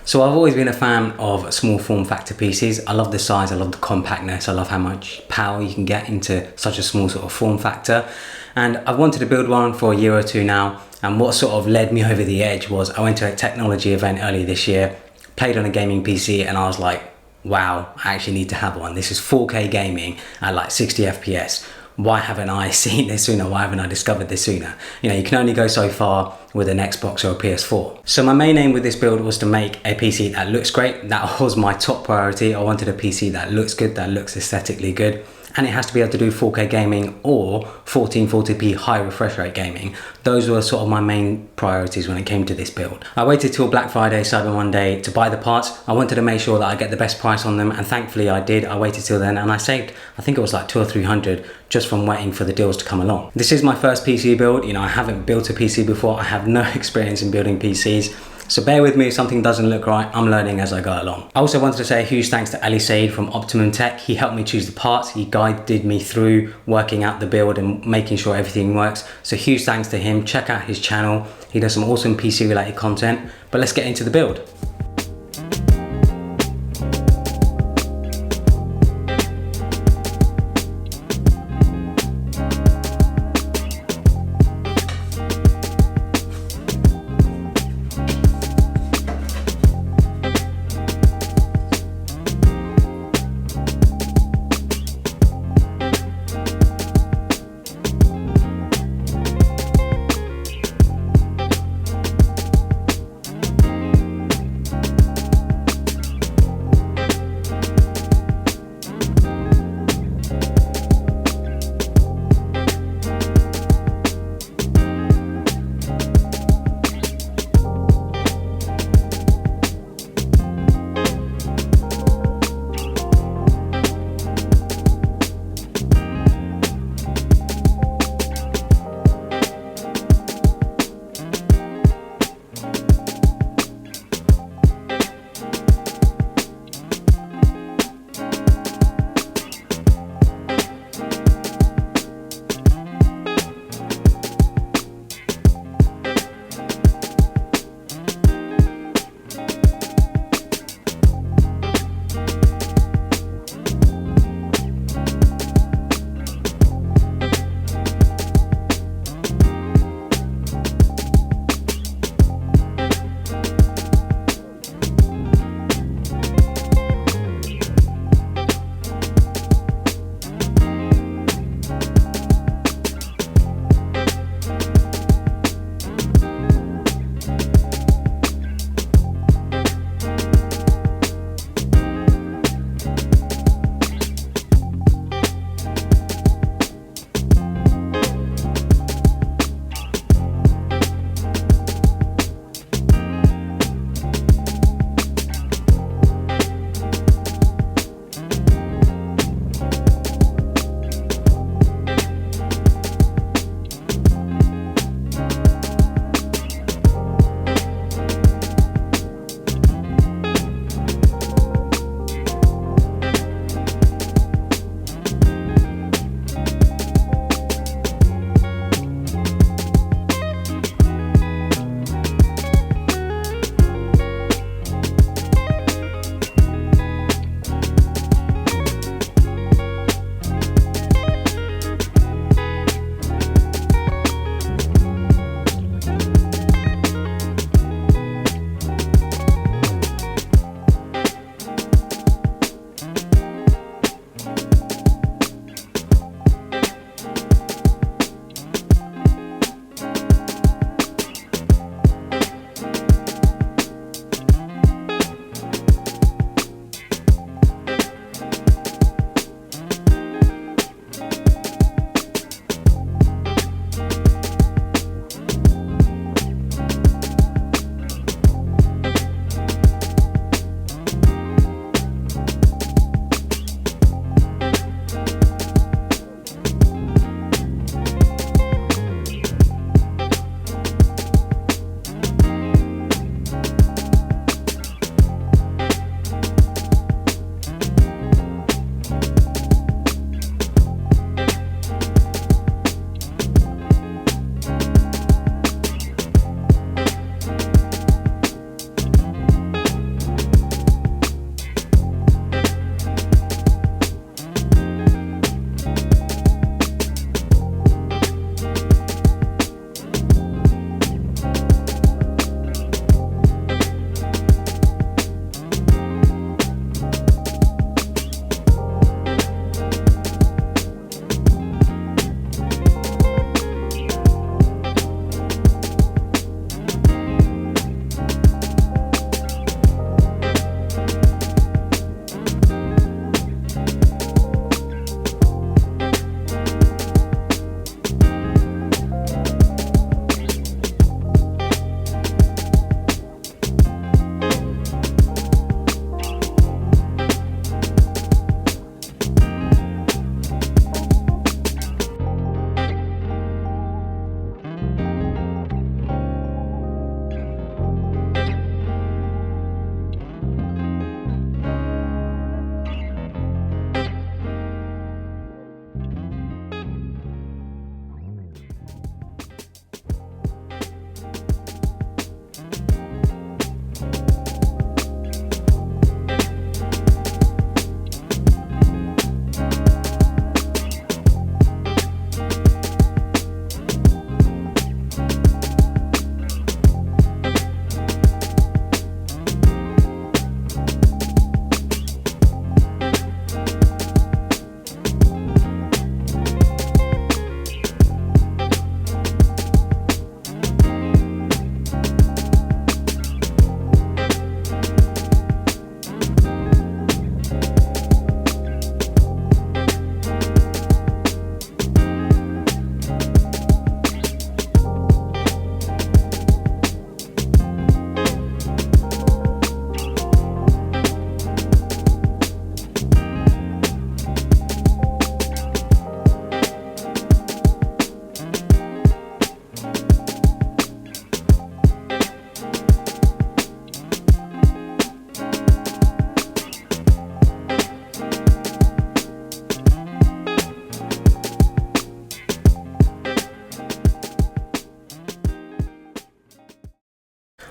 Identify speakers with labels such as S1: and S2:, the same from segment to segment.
S1: So I've always been a fan of small form factor PCs. I love the size, I love the compactness, I love how much power you can get into such a small sort of form factor. And I've wanted to build one for a year or two now. And what sort of led me over the edge was I went to a technology event earlier this year, played on a gaming PC, and I was like, wow, I actually need to have one. This is 4K gaming at like 60 FPS. Why haven't I seen this sooner? Why haven't I discovered this sooner? You know, you can only go so far with an Xbox or a PS4. So my main aim with this build was to make a PC that looks great. That was my top priority. I wanted a PC that looks good, that looks aesthetically good. And it has to be able to do 4K gaming or 1440p high refresh rate gaming. Those were sort of my main priorities when it came to this build. I waited till Black Friday, Cyber Monday to buy the parts. I wanted to make sure that I get the best price on them, and thankfully I did. I waited till then and I saved, I think it was like 200 or 300 just from waiting for the deals to come along. This is my first PC build. You know, I haven't built a PC before. I have no experience in building PCs. So bear with me if something doesn't look right, I'm learning as I go along. I also wanted to say a huge thanks to Ali Said from Optimum Tech. He helped me choose the parts, he guided me through working out the build and making sure everything works. So huge thanks to him, check out his channel. He does some awesome PC related content, but let's get into the build.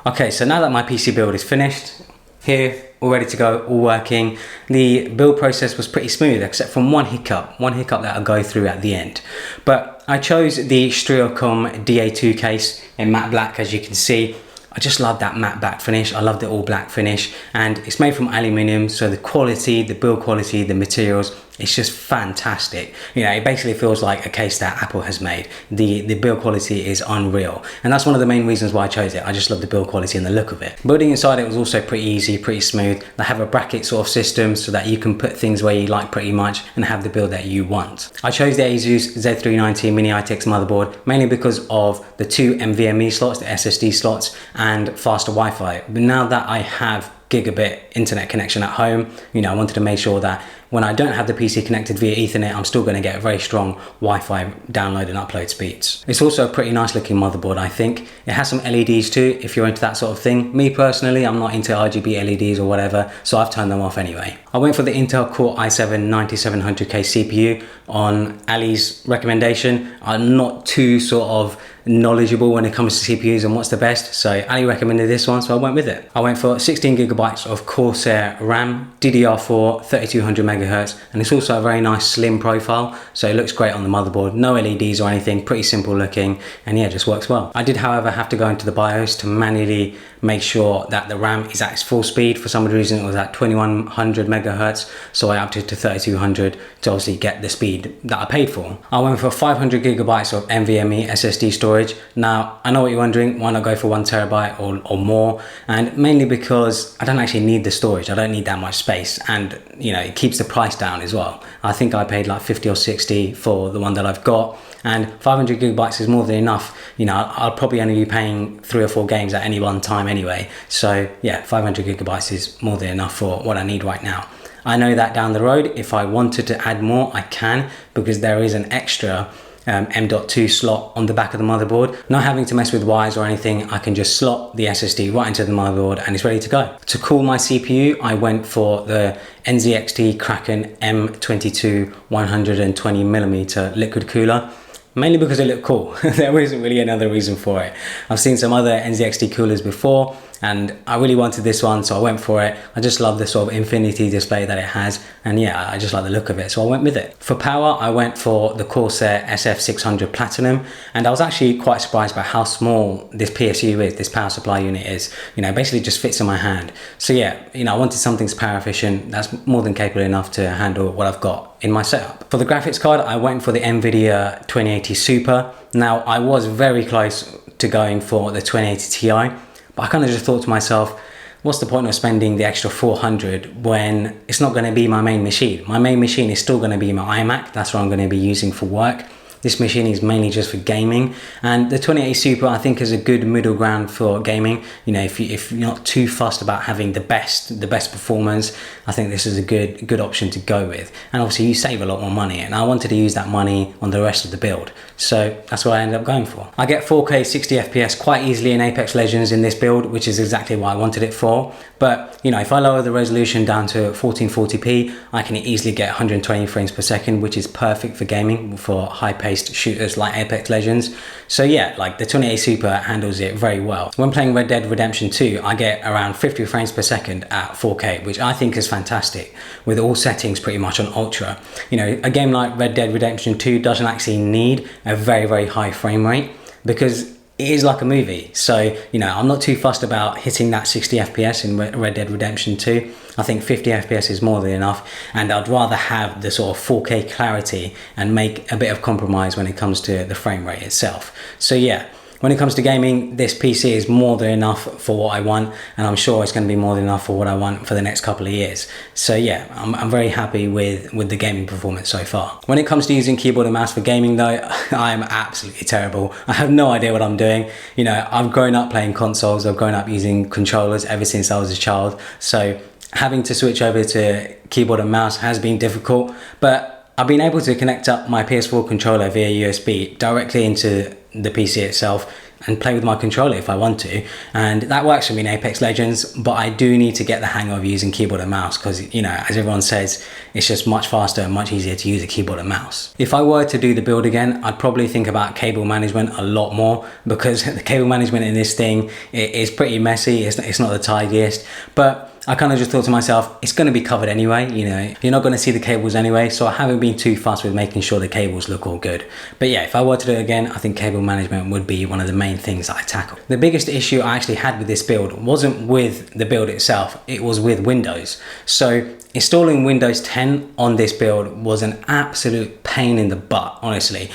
S1: Okay, so now that my PC build is finished, here, all ready to go, all working. The build process was pretty smooth, except from one hiccup that I'll go through at the end. But I chose the Streacom DA2 case in matte black, as you can see. I just love that matte black finish. I love the all black finish, and it's made from aluminium, so the quality, the build quality, the materials, it's just fantastic. You know, it basically feels like a case that Apple has made. The build quality is unreal, and that's one of the main reasons why I chose it. I just love the build quality and the look of it. Building inside it was also pretty easy, pretty smooth. They have a bracket sort of system so that you can put things where you like pretty much and have the build that you want. I chose the ASUS Z390 Mini-ITX motherboard mainly because of the 2 NVMe slots, the SSD slots, and faster Wi-Fi. But now that I have gigabit internet connection at home, you know, I wanted to make sure that when I don't have the PC connected via Ethernet, I'm still going to get very strong Wi-Fi download and upload speeds. It's also a pretty nice looking motherboard, I think. It has some LEDs too, if you're into that sort of thing. Me personally, I'm not into RGB LEDs or whatever, so I've turned them off anyway. I went for the Intel Core i7-9700K CPU on Ali's recommendation. I'm not too sort of knowledgeable when it comes to CPUs and what's the best, so Ali recommended this one, so I went with it. I went for 16 gigabytes of Corsair RAM, DDR4, 3200 megahertz, and it's also a very nice slim profile, so it looks great on the motherboard. No LEDs or anything, pretty simple looking, and yeah, it just works well. I did, however, have to go into the BIOS to manually make sure that the RAM is at its full speed. For some reason, it was at 2100 megahertz, so I upped it to 3200 to obviously get the speed that I paid for. I went for 500 gigabytes of NVMe SSD storage. Now, I know what you're wondering, why not go for 1 terabyte or more? And mainly because I don't actually need the storage. I don't need that much space, and you know, it keeps the price down as well. I think I paid like 50 or 60 for the one that I've got, and 500 gigabytes is more than enough. You know, I'll probably only be paying 3 or 4 games at any one time anyway. So yeah, 500 gigabytes is more than enough for what I need right now. I know that down the road, if I wanted to add more, I can, because there is an extra M.2 slot on the back of the motherboard. Not having to mess with wires or anything, I can just slot the SSD right into the motherboard and it's ready to go. To cool my CPU, I went for the NZXT Kraken M22 120mm liquid cooler. Mainly because it looked cool. There isn't really another reason for it. I've seen some other NZXT coolers before, and I really wanted this one, so I went for it. I just love the sort of infinity display that it has, and yeah, I just like the look of it, so I went with it. For power, I went for the Corsair SF600 Platinum, and I was actually quite surprised by how small this PSU is, this power supply unit is. You know, it basically just fits in my hand. So yeah, you know, I wanted something power efficient that's more than capable enough to handle what I've got in my setup. For the graphics card, I went for the NVIDIA 2080 Super. Now, I was very close to going for the 2080 Ti, but I kind of just thought to myself, what's the point of spending the extra 400 when it's not going to be my main machine? My main machine is still going to be my iMac. That's what I'm going to be using for work. This machine is mainly just for gaming, and the 2080 Super I think is a good middle ground for gaming. You know, if you're not too fussed about having the best performance, I think this is a good option to go with. And obviously you save a lot more money, and I wanted to use that money on the rest of the build, so that's what I ended up going for. I get 4K 60 FPS quite easily in Apex Legends in this build, which is exactly what I wanted it for. But you know, if I lower the resolution down to 1440p, I can easily get 120 frames per second, which is perfect for gaming, for high-paced shooters like Apex Legends. So yeah, like the 2080 Super handles it very well. When playing Red Dead Redemption 2, I get around 50 frames per second at 4K, which I think is fantastic, with all settings pretty much on ultra. You know, a game like Red Dead Redemption 2 doesn't actually need a very high frame rate, because it is like a movie. So, you know, I'm not too fussed about hitting that 60 FPS in Red Dead Redemption 2. I think 50 FPS is more than enough, and I'd rather have the sort of 4K clarity and make a bit of compromise when it comes to the frame rate itself. So yeah, when it comes to gaming, this PC is more than enough for what I want, and I'm sure it's going to be more than enough for what I want for the next couple of years. So yeah, I'm very happy with the gaming performance so far. When it comes to using keyboard and mouse for gaming though, I'm absolutely terrible. I have no idea what I'm doing. You know, I've grown up playing consoles, I've grown up using controllers ever since I was a child, so having to switch over to keyboard and mouse has been difficult, but I've been able to connect up my PS4 controller via USB directly into the PC itself, and play with my controller if I want to, and that works for me in Apex Legends. But I do need to get the hang of using keyboard and mouse, because, you know, as everyone says, it's just much faster and much easier to use a keyboard and mouse. If I were to do the build again, I'd probably think about cable management a lot more, because the cable management in this thing is pretty messy. It's not the tidiest, but I kind of just thought to myself, it's going to be covered anyway, you know, you're not going to see the cables anyway, so I haven't been too fussed with making sure the cables look all good. But yeah, if I were to do it again, I think cable management would be one of the main things that I tackle. The biggest issue I actually had with this build wasn't with the build itself, it was with Windows. So installing Windows 10 on this build was an absolute pain in the butt, honestly.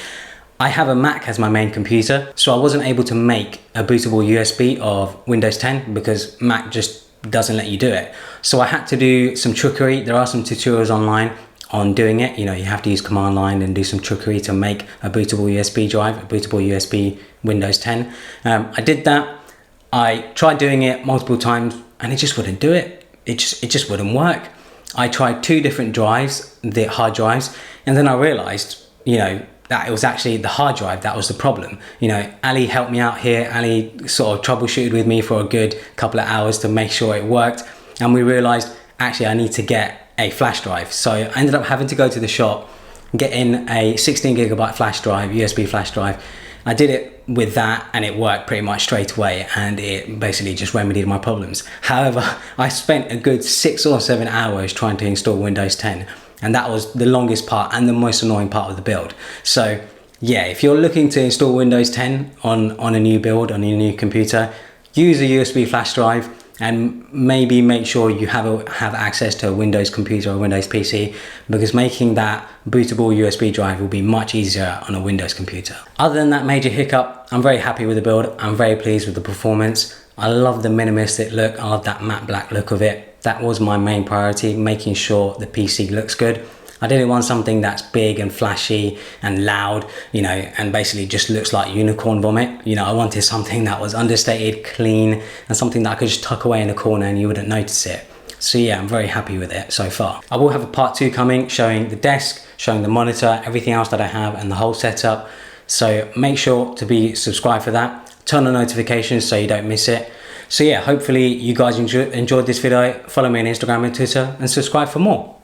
S1: I have a Mac as my main computer, so I wasn't able to make a bootable USB of Windows 10 because Mac just doesn't let you do it. So I had to do some trickery. There are some tutorials online on doing it. You know, you have to use command line and do some trickery to make a bootable USB drive, a bootable USB Windows 10. I did that. I tried doing it multiple times and it just wouldn't do it. It just wouldn't work. I tried 2 different drives, the hard drives, and then I realized, you know, that it was actually the hard drive that was the problem. You know, Ali helped me out here. Ali sort of troubleshooted with me for a good couple of hours to make sure it worked. And we realized, actually, I need to get a flash drive. So I ended up having to go to the shop, get in a 16 gigabyte flash drive, USB flash drive. I did it with that and it worked pretty much straight away, and it basically just remedied my problems. However, I spent a good 6 or 7 hours trying to install Windows 10. And that was the longest part and the most annoying part of the build. So yeah, if you're looking to install Windows 10 on a new build, on a new computer, use a USB flash drive and maybe make sure you have access to a Windows computer or a Windows PC, because making that bootable USB drive will be much easier on a Windows computer. Other than that major hiccup, I'm very happy with the build. I'm very pleased with the performance. I love the minimalistic look. I love that matte black look of it. That was my main priority, making sure the PC looks good. I didn't want something that's big and flashy and loud, you know, and basically just looks like unicorn vomit. You know, I wanted something that was understated, clean, and something that I could just tuck away in a corner and you wouldn't notice it. So yeah, I'm very happy with it so far. I will have a part 2 coming, showing the desk, showing the monitor, everything else that I have and the whole setup. So make sure to be subscribed for that. Turn on notifications so you don't miss it. So yeah, hopefully you guys enjoyed this video. Follow me on Instagram and Twitter and subscribe for more.